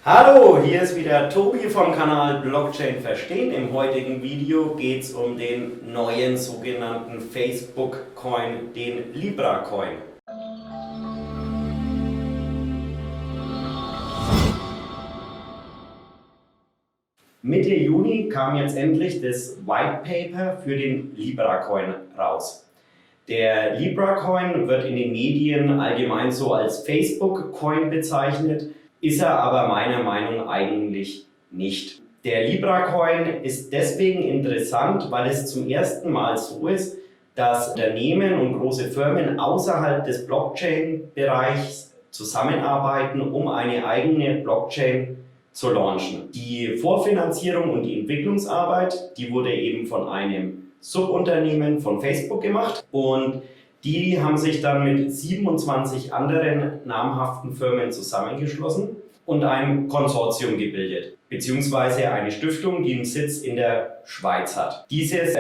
Hallo, hier ist wieder Tobi vom Kanal Blockchain verstehen. Im heutigen Video geht es um den neuen sogenannten Facebook-Coin, den Libra-Coin. Mitte Juni kam jetzt endlich das Whitepaper für den Libra-Coin raus. Der Libra-Coin wird in den Medien allgemein so als Facebook-Coin bezeichnet, ist er aber meiner Meinung nach eigentlich nicht. Der Libra-Coin ist deswegen interessant, weil es zum ersten Mal so ist, dass Unternehmen und große Firmen außerhalb des Blockchain-Bereichs zusammenarbeiten, um eine eigene Blockchain zu launchen. Die Vorfinanzierung und die Entwicklungsarbeit, die wurde eben von einem Subunternehmen von Facebook gemacht und die haben sich dann mit 27 anderen namhaften Firmen zusammengeschlossen und ein Konsortium gebildet, beziehungsweise eine Stiftung, die einen Sitz in der Schweiz hat. Dieses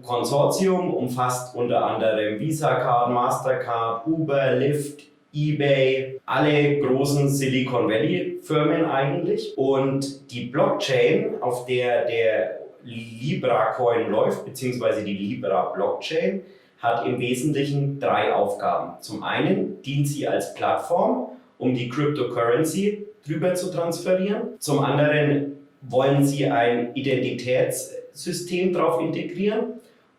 Konsortium umfasst unter anderem Visa Card, Mastercard, Uber, Lyft, eBay, alle großen Silicon Valley Firmen eigentlich. Und die Blockchain, auf der der Libra-Coin läuft, beziehungsweise die Libra-Blockchain, hat im Wesentlichen drei Aufgaben. Zum einen dient sie als Plattform, um die Cryptocurrency drüber zu transferieren. Zum anderen wollen sie ein Identitätssystem drauf integrieren.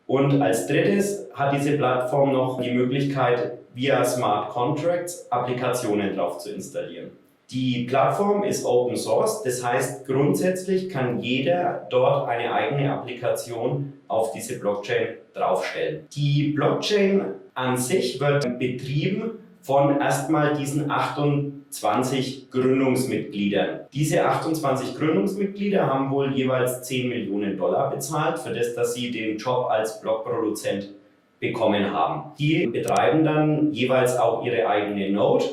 Und als drittes hat diese Plattform noch die Möglichkeit, via Smart Contracts Applikationen drauf zu installieren. Die Plattform ist Open Source, das heißt grundsätzlich kann jeder dort eine eigene Applikation auf diese Blockchain draufstellen. Die Blockchain an sich wird betrieben von erstmal diesen 28 Gründungsmitgliedern. Diese 28 Gründungsmitglieder haben wohl jeweils 10 Millionen Dollar bezahlt, für das, dass sie den Job als Blockproduzent bekommen haben. Die betreiben dann jeweils auch ihre eigene Node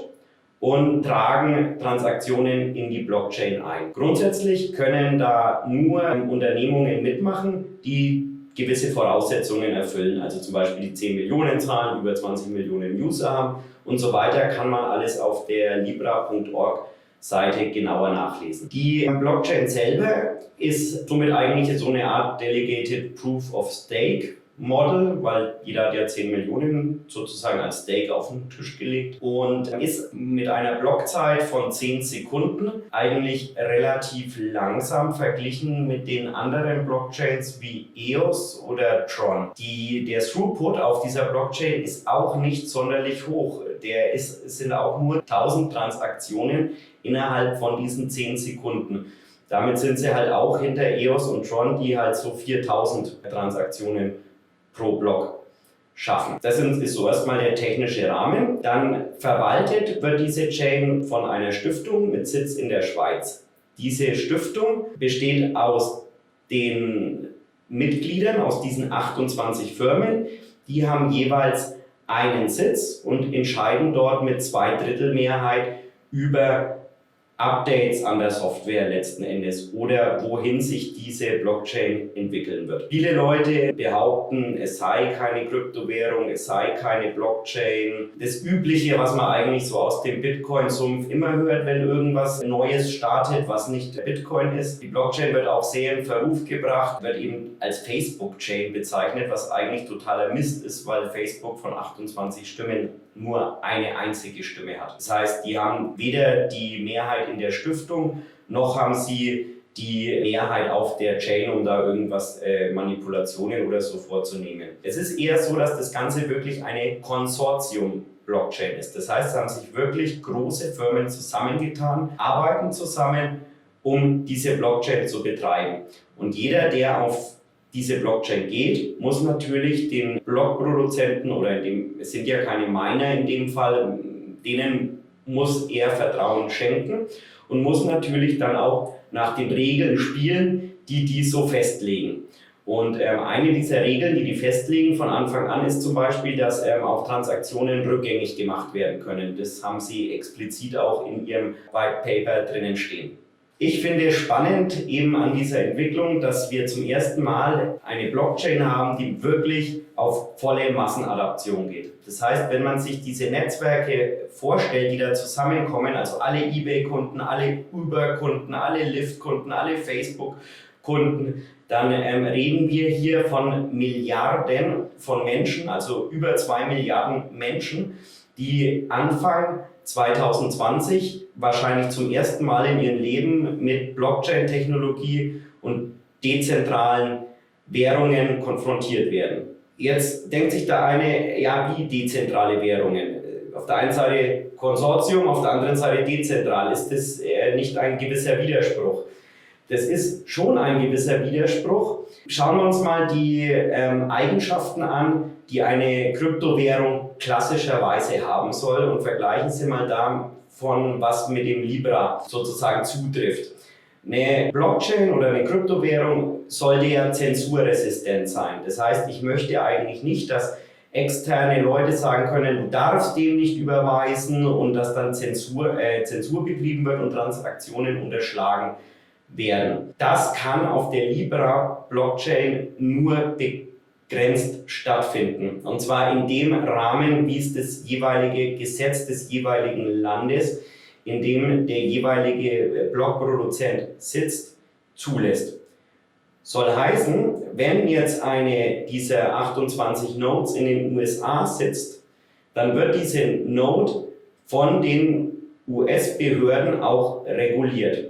und tragen Transaktionen in die Blockchain ein. Grundsätzlich können da nur Unternehmungen mitmachen, die gewisse Voraussetzungen erfüllen, also zum Beispiel die 10 Millionen Zahlen, über 20 Millionen User haben und so weiter, kann man alles auf der libra.org Seite genauer nachlesen. Die Blockchain selber ist somit eigentlich so eine Art Delegated Proof of Stake Model, weil jeder hat ja 10 Millionen sozusagen als Stake auf den Tisch gelegt und ist mit einer Blockzeit von 10 Sekunden eigentlich relativ langsam verglichen mit den anderen Blockchains wie EOS oder Tron. Der Throughput auf dieser Blockchain ist auch nicht sonderlich hoch. Es sind auch nur 1000 Transaktionen innerhalb von diesen 10 Sekunden. Damit sind sie halt auch hinter EOS und Tron, die halt so 4000 Transaktionen pro Block schaffen. Das ist so erstmal der technische Rahmen. Dann verwaltet wird diese Chain von einer Stiftung mit Sitz in der Schweiz. Diese Stiftung besteht aus den Mitgliedern, aus diesen 28 Firmen. Die haben jeweils einen Sitz und entscheiden dort mit 2/3 Mehrheit über Updates an der Software letzten Endes oder wohin sich diese Blockchain entwickeln wird. Viele Leute behaupten, es sei keine Kryptowährung, es sei keine Blockchain. Das Übliche, was man eigentlich so aus dem Bitcoin-Sumpf immer hört, wenn irgendwas Neues startet, was nicht Bitcoin ist. Die Blockchain wird auch sehr in Verruf gebracht, wird eben als Facebook-Chain bezeichnet, was eigentlich totaler Mist ist, weil Facebook von 28 Stimmen nur eine einzige Stimme hat. Das heißt, die haben weder die Mehrheit in der Stiftung, noch haben sie die Mehrheit auf der Chain, um da irgendwas Manipulationen oder so vorzunehmen. Es ist eher so, dass das Ganze wirklich eine Konsortium-Blockchain ist. Das heißt, es haben sich wirklich große Firmen zusammengetan, arbeiten zusammen, um diese Blockchain zu betreiben. Und jeder, der auf diese Blockchain geht, muss natürlich den Blockproduzenten es sind ja keine Miner in dem Fall, denen muss er Vertrauen schenken und muss natürlich dann auch nach den Regeln spielen, die so festlegen. Und eine dieser Regeln, die festlegen von Anfang an, ist zum Beispiel, dass auch Transaktionen rückgängig gemacht werden können. Das haben sie explizit auch in ihrem White Paper drinnen stehen. Ich finde es spannend eben an dieser Entwicklung, dass wir zum ersten Mal eine Blockchain haben, die wirklich auf volle Massenadaption geht. Das heißt, wenn man sich diese Netzwerke vorstellt, die da zusammenkommen, also alle eBay-Kunden, alle Uber-Kunden, alle Lyft-Kunden, alle Facebook-Kunden, dann reden wir hier von Milliarden von Menschen, also über 2 Milliarden Menschen, die Anfang 2020 wahrscheinlich zum ersten Mal in ihrem Leben mit Blockchain-Technologie und dezentralen Währungen konfrontiert werden. Jetzt denkt sich der eine, ja, wie dezentrale Währungen? Auf der einen Seite Konsortium, auf der anderen Seite dezentral. Ist das nicht ein gewisser Widerspruch? Das ist schon ein gewisser Widerspruch. Schauen wir uns mal die Eigenschaften an, die eine Kryptowährung klassischerweise haben soll und vergleichen Sie mal davon, was mit dem Libra sozusagen zutrifft. Eine Blockchain oder eine Kryptowährung sollte ja zensurresistent sein. Das heißt, ich möchte eigentlich nicht, dass externe Leute sagen können, du darfst dem nicht überweisen und dass dann Zensur betrieben wird und Transaktionen unterschlagen werden. Das kann auf der Libra-Blockchain nur begrenzt stattfinden. Und zwar in dem Rahmen, wie es das jeweilige Gesetz des jeweiligen Landes, in dem der jeweilige Blockproduzent sitzt, zulässt. Soll heißen, wenn jetzt eine dieser 28 Nodes in den USA sitzt, dann wird diese Node von den US-Behörden auch reguliert.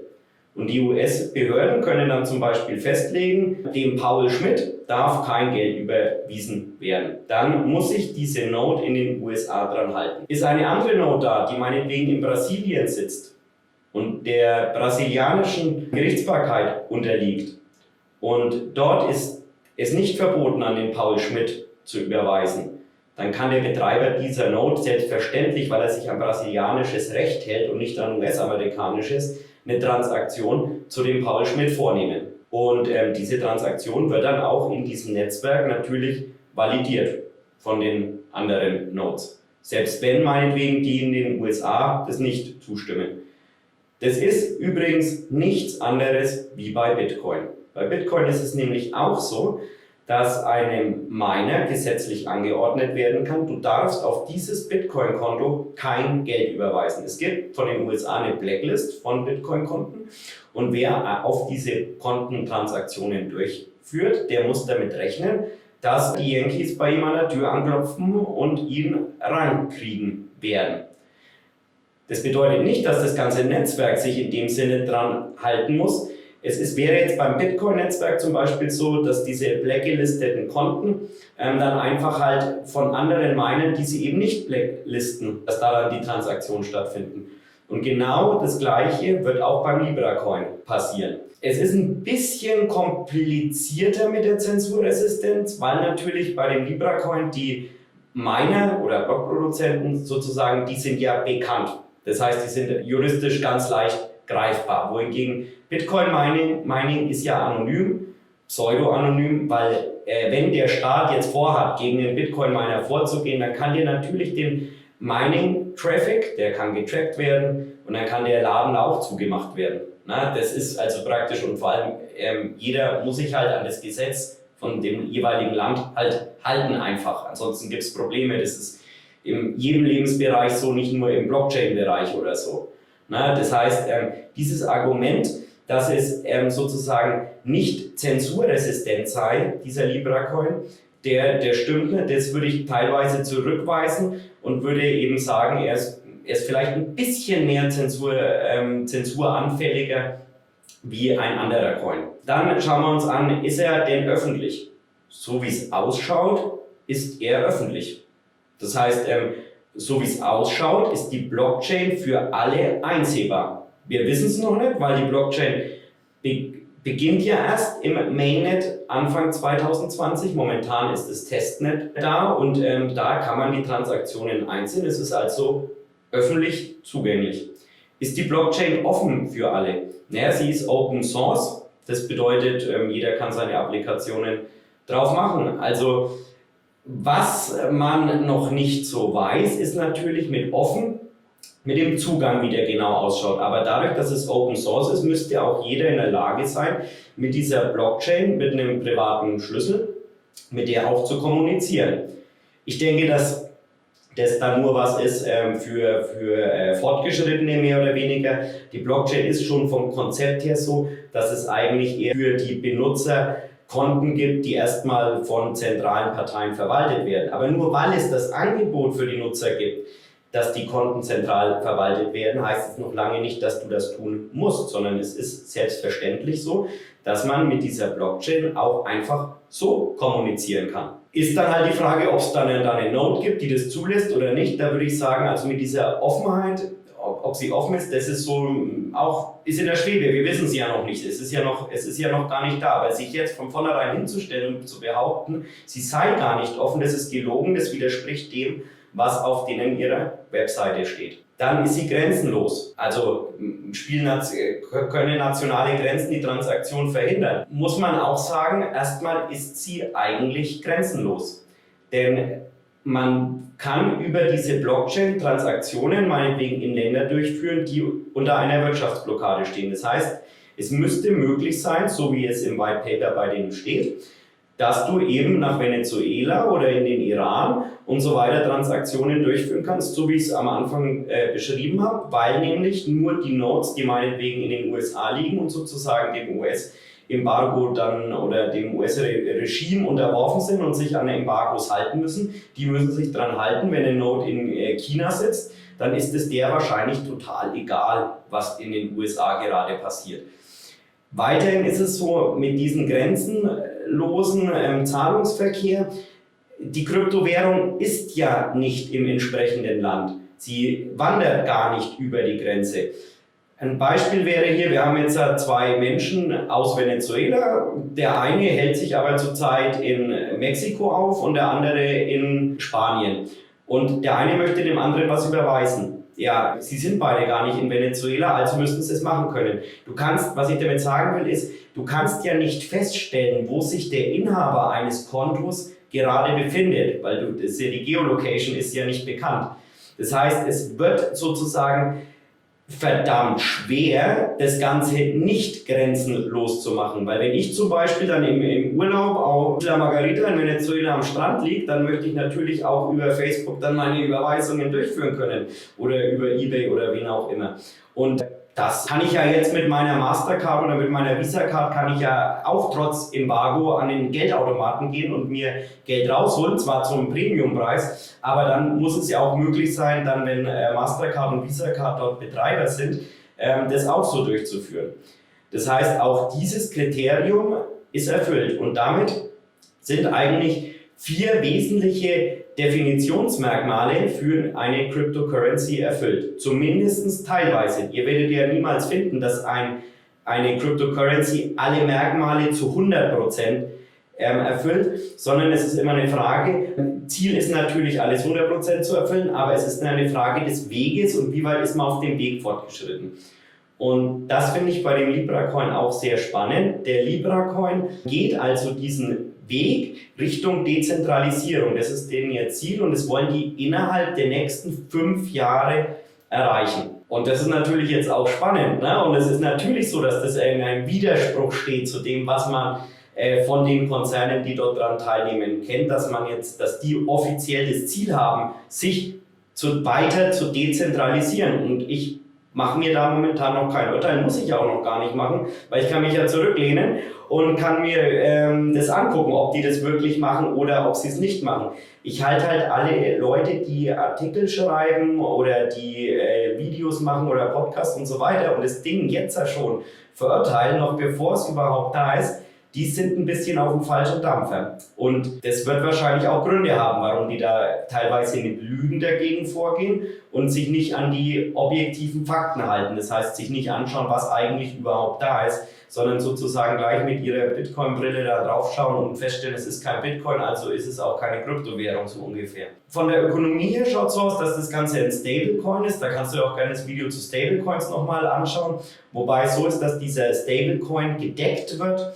Und die US-Behörden können dann zum Beispiel festlegen, dem Paul Schmidt darf kein Geld überwiesen werden. Dann muss sich diese Node in den USA dran halten. Ist eine andere Node da, die meinetwegen in Brasilien sitzt und der brasilianischen Gerichtsbarkeit unterliegt und dort ist es nicht verboten, an den Paul Schmidt zu überweisen, dann kann der Betreiber dieser Node selbstverständlich, weil er sich an brasilianisches Recht hält und nicht an US-amerikanisches, eine Transaktion zu dem Paul Schmidt vornehmen. Und diese Transaktion wird dann auch in diesem Netzwerk natürlich validiert von den anderen Nodes. Selbst wenn meinetwegen die in den USA das nicht zustimmen. Das ist übrigens nichts anderes wie bei Bitcoin. Bei Bitcoin ist es nämlich auch so, dass einem Miner gesetzlich angeordnet werden kann, du darfst auf dieses Bitcoin-Konto kein Geld überweisen. Es gibt von den USA eine Blacklist von Bitcoin-Konten und wer auf diese Konten Transaktionen durchführt, der muss damit rechnen, dass die Yankees bei ihm an der Tür anklopfen und ihn rankriegen werden. Das bedeutet nicht, dass das ganze Netzwerk sich in dem Sinne dran halten muss. Wäre jetzt beim Bitcoin-Netzwerk zum Beispiel so, dass diese blacklisteten Konten dann einfach halt von anderen Minern, die sie eben nicht blacklisten, dass da dann die Transaktionen stattfinden. Und genau das Gleiche wird auch beim Libra-Coin passieren. Es ist ein bisschen komplizierter mit der Zensurresistenz, weil natürlich bei dem Libra-Coin die Miner oder Blockproduzenten sozusagen, die sind ja bekannt. Das heißt, die sind juristisch ganz leicht greifbar, wohingegen Bitcoin-Mining ist ja anonym, pseudo-anonym, weil wenn der Staat jetzt vorhat, gegen den Bitcoin-Miner vorzugehen, dann kann der natürlich den Mining-Traffic, der kann getrackt werden und dann kann der Laden auch zugemacht werden. Na, das ist also praktisch und vor allem jeder muss sich halt an das Gesetz von dem jeweiligen Land halt halten einfach, ansonsten gibt es Probleme, das ist in jedem Lebensbereich so, nicht nur im Blockchain-Bereich oder so. Na, das heißt, dieses Argument, dass es sozusagen nicht zensurresistent sei, dieser Libra-Coin, der stimmt nicht. Das würde ich teilweise zurückweisen und würde eben sagen, er ist vielleicht ein bisschen mehr zensuranfälliger wie ein anderer Coin. Dann schauen wir uns an, ist er denn öffentlich? So wie es ausschaut, ist er öffentlich. Das heißt, so wie es ausschaut, ist die Blockchain für alle einsehbar. Wir wissen es noch nicht, weil die Blockchain beginnt ja erst im Mainnet Anfang 2020. Momentan ist das Testnet da und da kann man die Transaktionen einsehen. Es ist also öffentlich zugänglich. Ist die Blockchain offen für alle? Naja, sie ist Open Source. Das bedeutet, jeder kann seine Applikationen drauf machen. Also was man noch nicht so weiß, ist natürlich mit offen, mit dem Zugang, wie der genau ausschaut. Aber dadurch, dass es Open Source ist, müsste auch jeder in der Lage sein, mit dieser Blockchain, mit einem privaten Schlüssel, mit der auch zu kommunizieren. Ich denke, dass das dann nur was ist für Fortgeschrittene mehr oder weniger. Die Blockchain ist schon vom Konzept her so, dass es eigentlich eher für die Benutzer Konten gibt, die erstmal von zentralen Parteien verwaltet werden. Aber nur weil es das Angebot für die Nutzer gibt, dass die Konten zentral verwaltet werden, heißt es noch lange nicht, dass du das tun musst, sondern es ist selbstverständlich so, dass man mit dieser Blockchain auch einfach so kommunizieren kann. Ist dann halt die Frage, ob es dann eine Node gibt, die das zulässt oder nicht. Da würde ich sagen, also mit dieser Offenheit, ob sie offen ist, das ist so auch, ist in der Schwebe. Wir wissen es ja noch nicht. Es ist ja noch gar nicht da. Aber sich jetzt von vornherein hinzustellen und zu behaupten, sie sei gar nicht offen, das ist gelogen, das widerspricht dem, was auf denen ihrer Webseite steht. Dann ist sie grenzenlos. Also können nationale Grenzen die Transaktion verhindern. Muss man auch sagen, erstmal ist sie eigentlich grenzenlos. Denn man kann über diese Blockchain Transaktionen meinetwegen in Länder durchführen, die unter einer Wirtschaftsblockade stehen. Das heißt, es müsste möglich sein, so wie es im Whitepaper bei denen steht, dass du eben nach Venezuela oder in den Iran und so weiter Transaktionen durchführen kannst, so wie ich es am Anfang beschrieben habe, weil nämlich nur die Nodes, die meinetwegen in den USA liegen und sozusagen dem US-Embargo dann oder dem US-Regime unterworfen sind und sich an Embargos halten müssen, die müssen sich dran halten. Wenn eine Node in China sitzt, dann ist es der wahrscheinlich total egal, was in den USA gerade passiert. Weiterhin ist es so, mit diesen grenzenlosen Zahlungsverkehr, die Kryptowährung ist ja nicht im entsprechenden Land. Sie wandert gar nicht über die Grenze. Ein Beispiel wäre hier, wir haben jetzt zwei Menschen aus Venezuela. Der eine hält sich aber zurzeit in Mexiko auf und der andere in Spanien. Und der eine möchte dem anderen was überweisen. Ja, sie sind beide gar nicht in Venezuela, also müssten sie es machen können. Du kannst, was ich damit sagen will, ist, du kannst ja nicht feststellen, wo sich der Inhaber eines Kontos gerade befindet, weil die Geolocation ist ja nicht bekannt. Das heißt, es wird sozusagen verdammt schwer, das Ganze nicht grenzenlos zu machen. Weil wenn ich zum Beispiel dann im Urlaub auf La Margarita in Venezuela am Strand liege, dann möchte ich natürlich auch über Facebook dann meine Überweisungen durchführen können oder über eBay oder wen auch immer. Und das kann ich ja jetzt mit meiner Mastercard oder mit meiner Visa-Card kann ich ja auch trotz Embargo an den Geldautomaten gehen und mir Geld rausholen, zwar zum Premiumpreis, aber dann muss es ja auch möglich sein, dann wenn Mastercard und Visa-Card dort Betreiber sind, das auch so durchzuführen. Das heißt, auch dieses Kriterium ist erfüllt und damit sind eigentlich 4 wesentliche Definitionsmerkmale für eine Cryptocurrency erfüllt. Zumindest teilweise. Ihr werdet ja niemals finden, dass eine Cryptocurrency alle Merkmale zu 100% erfüllt, sondern es ist immer eine Frage, Ziel ist natürlich alles 100% zu erfüllen, aber es ist eine Frage des Weges und wie weit ist man auf dem Weg fortgeschritten. Und das finde ich bei dem Libra-Coin auch sehr spannend. Der Libra-Coin geht also diesen Weg Richtung Dezentralisierung. Das ist denen ihr Ziel und das wollen die innerhalb der nächsten 5 Jahre erreichen. Und das ist natürlich jetzt auch spannend, ne? Und es ist natürlich so, dass das in einem Widerspruch steht zu dem, was man von den Konzernen, die dort daran teilnehmen, kennt, dass die offiziell das Ziel haben, sich weiter zu dezentralisieren. Und ich mache mir da momentan noch kein Urteil, muss ich auch noch gar nicht machen, weil ich kann mich ja zurücklehnen und kann mir das angucken, ob die das wirklich machen oder ob sie es nicht machen. Ich halte halt alle Leute, die Artikel schreiben oder die Videos machen oder Podcasts und so weiter und das Ding jetzt ja schon verurteilen, noch bevor es überhaupt da ist, die sind ein bisschen auf dem falschen Dampfer. Und das wird wahrscheinlich auch Gründe haben, warum die da teilweise mit Lügen dagegen vorgehen und sich nicht an die objektiven Fakten halten. Das heißt, sich nicht anschauen, was eigentlich überhaupt da ist, sondern sozusagen gleich mit ihrer Bitcoin-Brille da drauf schauen und feststellen, es ist kein Bitcoin, also ist es auch keine Kryptowährung, so ungefähr. Von der Ökonomie her schaut es so aus, dass das Ganze ein Stablecoin ist. Da kannst du auch gerne das Video zu Stablecoins nochmal anschauen. Wobei es so ist, dass dieser Stablecoin gedeckt wird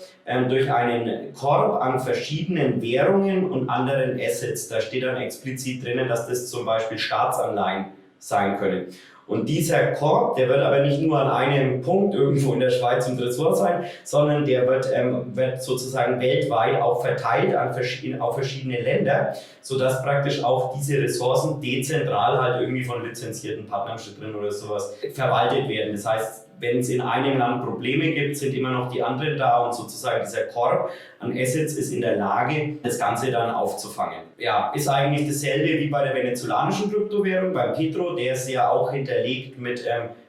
durch einen Korb an verschiedenen Währungen und anderen Assets. Da steht dann explizit drinnen, dass das zum Beispiel Staatsanleihen sein können. Und dieser Korb, der wird aber nicht nur an einem Punkt irgendwo in der Schweiz im Tresor sein, sondern der wird sozusagen weltweit auch verteilt auf verschiedene Länder, sodass praktisch auch diese Ressourcen dezentral halt irgendwie von lizenzierten Partnern drin oder sowas verwaltet werden. Das heißt, wenn es in einem Land Probleme gibt, sind immer noch die anderen da und sozusagen dieser Korb an Assets ist in der Lage, das Ganze dann aufzufangen. Ja, ist eigentlich dasselbe wie bei der venezolanischen Kryptowährung, beim Petro, der ist ja auch hinterlegt mit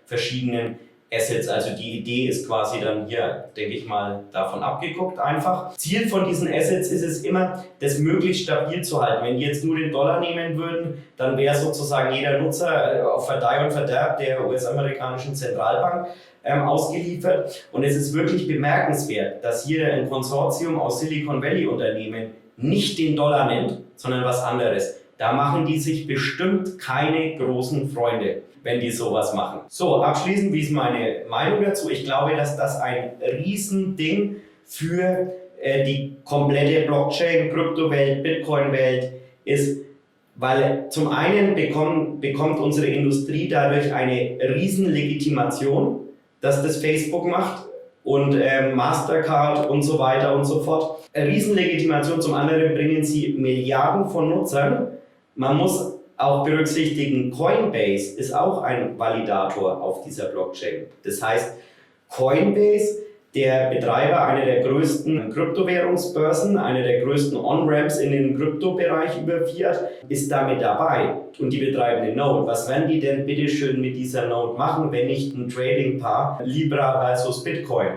verschiedenen Assets. Also die Idee ist quasi dann hier, denke ich mal, davon abgeguckt einfach. Ziel von diesen Assets ist es immer, das möglichst stabil zu halten. Wenn die jetzt nur den Dollar nehmen würden, dann wäre sozusagen jeder Nutzer auf Verdeih und Verderb der US-amerikanischen Zentralbank ausgeliefert. Und es ist wirklich bemerkenswert, dass hier ein Konsortium aus Silicon Valley Unternehmen nicht den Dollar nennt, sondern was anderes. Da machen die sich bestimmt keine großen Freunde, wenn die sowas machen. So, abschließend, wie ist meine Meinung dazu? Ich glaube, dass das ein Riesending für die komplette Blockchain, Kryptowelt, Bitcoin-Welt ist, weil zum einen bekommt unsere Industrie dadurch eine Riesenlegitimation, dass das Facebook macht und Mastercard und so weiter und so fort. Eine Riesenlegitimation, zum anderen bringen sie Milliarden von Nutzern. Man muss auch berücksichtigen, Coinbase ist auch ein Validator auf dieser Blockchain. Das heißt, Coinbase, der Betreiber einer der größten Kryptowährungsbörsen, einer der größten On-Ramps in den Kryptobereich über Fiat, ist damit dabei und die betreiben eine Node. Was werden die denn bitteschön mit dieser Node machen, wenn nicht ein Trading-Paar Libra versus Bitcoin?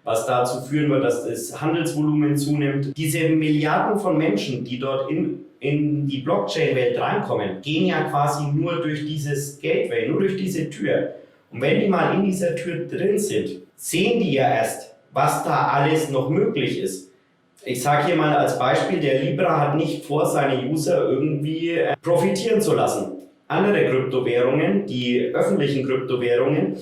Was dazu führen wird, dass das Handelsvolumen zunimmt. Diese Milliarden von Menschen, die dort in die Blockchain-Welt reinkommen, gehen ja quasi nur durch dieses Gateway, nur durch diese Tür. Und wenn die mal in dieser Tür drin sind, sehen die ja erst, was da alles noch möglich ist. Ich sage hier mal als Beispiel, der Libra hat nicht vor, seine User irgendwie profitieren zu lassen. Andere Kryptowährungen, die öffentlichen Kryptowährungen,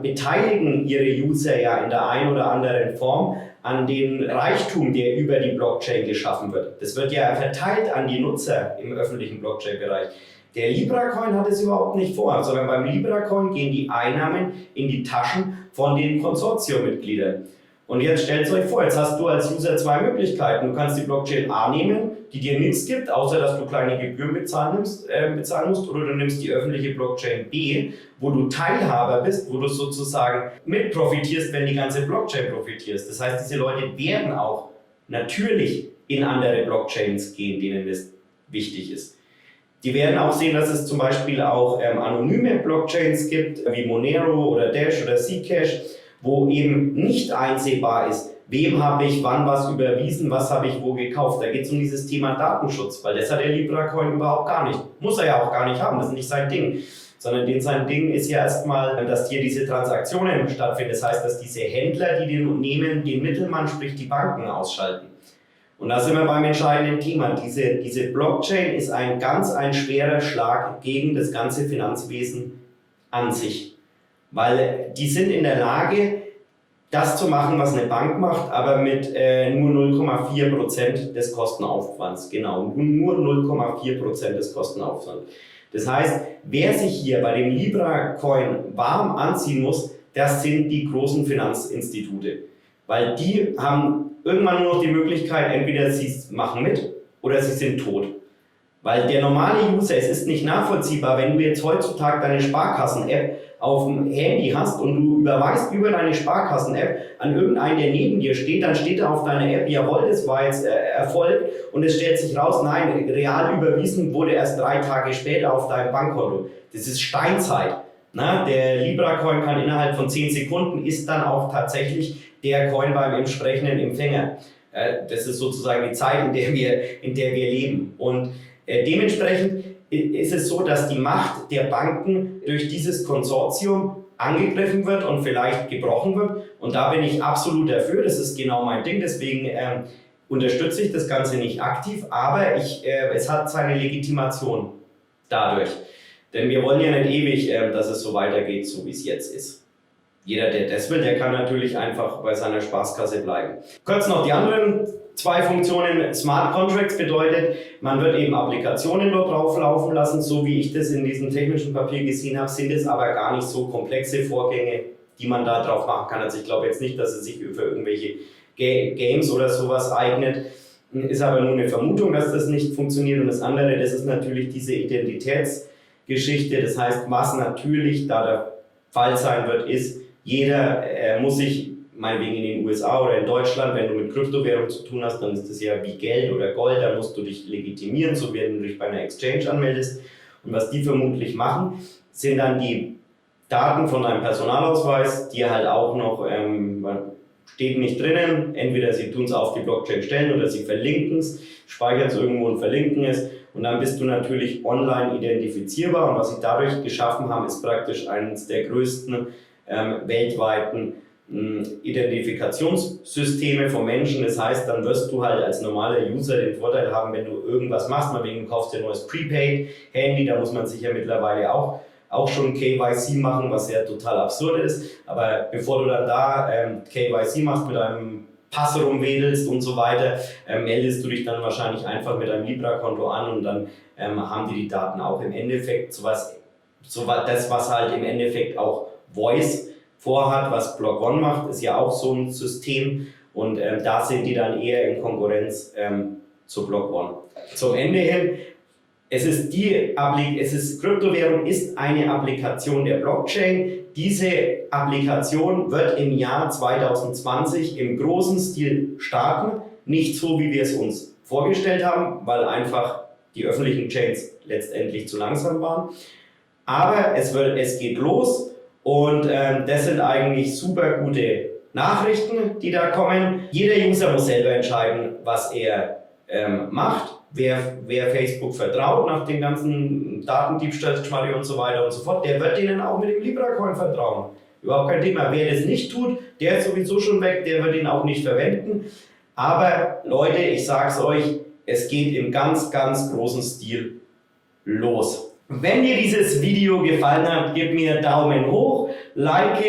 beteiligen ihre User ja in der einen oder anderen Form an dem Reichtum, der über die Blockchain geschaffen wird. Das wird ja verteilt an die Nutzer im öffentlichen Blockchain-Bereich. Der Libra-Coin hat es überhaupt nicht vor, sondern beim Libra-Coin gehen die Einnahmen in die Taschen von den Konsortiummitgliedern. Und jetzt stellt euch vor, jetzt hast du als User zwei Möglichkeiten. Du kannst die Blockchain A nehmen, die dir nichts gibt, außer dass du kleine Gebühren bezahlen musst, oder du nimmst die öffentliche Blockchain B, wo du Teilhaber bist, wo du sozusagen mit profitierst, wenn die ganze Blockchain profitierst. Das heißt, diese Leute werden auch natürlich in andere Blockchains gehen, denen das wichtig ist. Die werden auch sehen, dass es zum Beispiel auch anonyme Blockchains gibt, wie Monero oder Dash oder Zcash, wo eben nicht einsehbar ist, wem habe ich wann was überwiesen, was habe ich wo gekauft. Da geht es um dieses Thema Datenschutz, weil das hat der Libra-Coin überhaupt gar nicht. Muss er ja auch gar nicht haben, das ist nicht sein Ding. Sondern sein Ding ist ja erstmal, dass hier diese Transaktionen stattfinden. Das heißt, dass diese Händler, die den nehmen, den Mittelmann, sprich die Banken, ausschalten. Und da sind wir beim entscheidenden Thema. Diese Blockchain ist ein schwerer Schlag gegen das ganze Finanzwesen an sich. Weil die sind in der Lage, das zu machen, was eine Bank macht, aber mit nur 0,4% des Kostenaufwands. Genau, nur 0,4% des Kostenaufwands. Das heißt, wer sich hier bei dem Libra-Coin warm anziehen muss, das sind die großen Finanzinstitute. Weil die haben irgendwann nur noch die Möglichkeit, entweder sie machen mit oder sie sind tot. Weil der normale User, es ist nicht nachvollziehbar, wenn du jetzt heutzutage deine Sparkassen-App auf dem Handy hast und du überweist über deine Sparkassen-App an irgendeinen, der neben dir steht, dann steht da auf deiner App, jawohl, das war jetzt Erfolg, und es stellt sich raus, nein, real überwiesen wurde erst 3 Tage später auf deinem Bankkonto. Das ist Steinzeit. Na, der Libra-Coin kann innerhalb von 10 Sekunden, ist dann auch tatsächlich der Coin beim entsprechenden Empfänger. Das ist sozusagen die Zeit, in der wir leben. Und dementsprechend ist es so, dass die Macht der Banken durch dieses Konsortium angegriffen wird und vielleicht gebrochen wird. Und da bin ich absolut dafür, das ist genau mein Ding, deswegen unterstütze ich das Ganze nicht aktiv, aber es hat seine Legitimation dadurch. Denn wir wollen ja nicht ewig, dass es so weitergeht, so wie es jetzt ist. jeder, der das will, der kann natürlich einfach bei seiner Spaßkasse bleiben. Kurz noch die anderen zwei Funktionen. Smart Contracts bedeutet, man wird eben Applikationen dort drauf laufen lassen, so wie ich das in diesem technischen Papier gesehen habe, sind es aber gar nicht so komplexe Vorgänge, die man da drauf machen kann. Also ich glaube jetzt nicht, dass es sich für irgendwelche Games oder sowas eignet. Ist aber nur eine Vermutung, dass das nicht funktioniert. Und das andere, das ist natürlich diese Identitätsgeschichte. Das heißt, was natürlich da der Fall sein wird, ist, jeder muss sich, meinetwegen in den USA oder in Deutschland, wenn du mit Kryptowährung zu tun hast, dann ist das ja wie Geld oder Gold, da musst du dich legitimieren, so wie wenn du dich bei einer Exchange anmeldest. Und was die vermutlich machen, sind dann die Daten von deinem Personalausweis, die halt auch noch, steht nicht drinnen, entweder sie tun es auf die Blockchain stellen oder sie verlinken es, speichern es irgendwo und verlinken es. Und dann bist du natürlich online identifizierbar. Und was sie dadurch geschaffen haben, ist praktisch eines der größten weltweiten Identifikationssysteme von Menschen. Das heißt, dann wirst du halt als normaler User den Vorteil haben, wenn du irgendwas machst, mal wegen, du kaufst dir ein neues Prepaid-Handy, da muss man sich ja mittlerweile auch schon KYC machen, was ja total absurd ist. Aber bevor du dann da KYC machst, mit einem Pass rumwedelst und so weiter, meldest du dich dann wahrscheinlich einfach mit einem Libra-Konto an und dann haben die Daten auch im Endeffekt das, was halt im Endeffekt auch Voice vorhat, was Block One macht, ist ja auch so ein System und da sind die dann eher in Konkurrenz zu Block One. Zum Ende hin, Kryptowährung ist eine Applikation der Blockchain. Diese Applikation wird im Jahr 2020 im großen Stil starten. Nicht so, wie wir es uns vorgestellt haben, weil einfach die öffentlichen Chains letztendlich zu langsam waren. Aber es geht los. Und das sind eigentlich super gute Nachrichten, die da kommen. Jeder User muss selber entscheiden, was er macht, wer Facebook vertraut nach den ganzen Datendiebstahlsschmarri und so weiter und so fort. Der wird denen auch mit dem Libra-Coin vertrauen. Überhaupt kein Thema. Wer das nicht tut, der ist sowieso schon weg, der wird ihn auch nicht verwenden. Aber Leute, ich sag's euch, es geht im ganz, ganz großen Stil los. Wenn dir dieses Video gefallen hat, gib mir einen Daumen hoch, like,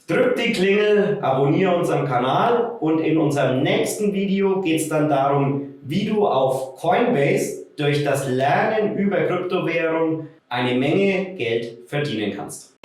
drück die Klingel, abonniere unseren Kanal und in unserem nächsten Video geht es dann darum, wie du auf Coinbase durch das Lernen über Kryptowährung eine Menge Geld verdienen kannst.